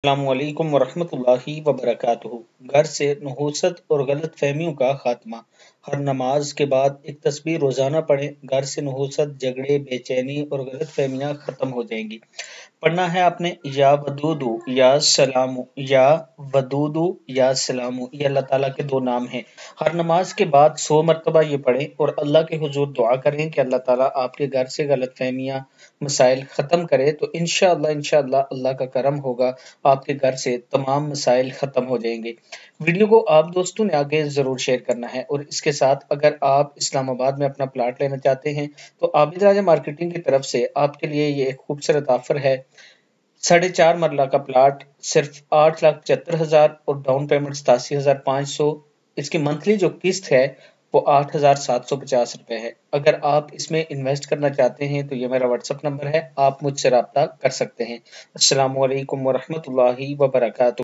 السلام علیکم ورحمۃ اللہ وبرکاتہ۔ گھر سے نحوست اور غلط فہمیوں کا خاتمہ۔ ہر نماز کے بعد ایک تسبیح روزانہ پڑھیں، گھر سے نحوست، جھگڑے، بے چینی اور غلط فہمیاں ختم ہو جائیں گی۔ پڑھنا ہے آپ نے یا ودودو یا سلام، یا ودودو یا سلام، یہ اللہ تعالیٰ کے دو نام ہیں۔ ہر نماز کے بعد 100 مرتبہ یہ پڑھیں اور اللہ کے حضور دعا کریں کہ اللہ تعالیٰ آپ کے گھر سے غلط فہمیاں، مسائل ختم کرے، تو انشاءاللہ اللہ کا کرم ہوگا، آپ کے گھر سے تمام مسائل ختم ہو جائیں گے۔ ویڈیو کو آپ دوستوں نے آگے ضرور شیئر کرنا ہے، اور اس کے ساتھ اگر آپ اسلام آباد میں اپنا پلاٹ لینا چاہتے ہیں تو عابد راجہ مارکیٹنگ کی طرف سے آپ کے لیے یہ ایک خوبصورت آفر ہے۔ 4.5 مرلہ کا پلاٹ صرف 8,75,000 اور ڈاؤن پیمنٹ 87,500۔ اس کی منتھلی جو قسط ہے وہ 8,750 روپے ہے۔ اگر آپ اس میں انویسٹ کرنا چاہتے ہیں تو یہ میرا واٹس ایپ نمبر ہے، آپ مجھ سے رابطہ کر سکتے ہیں۔ السلام علیکم ورحمۃ اللہ وبرکاتہ۔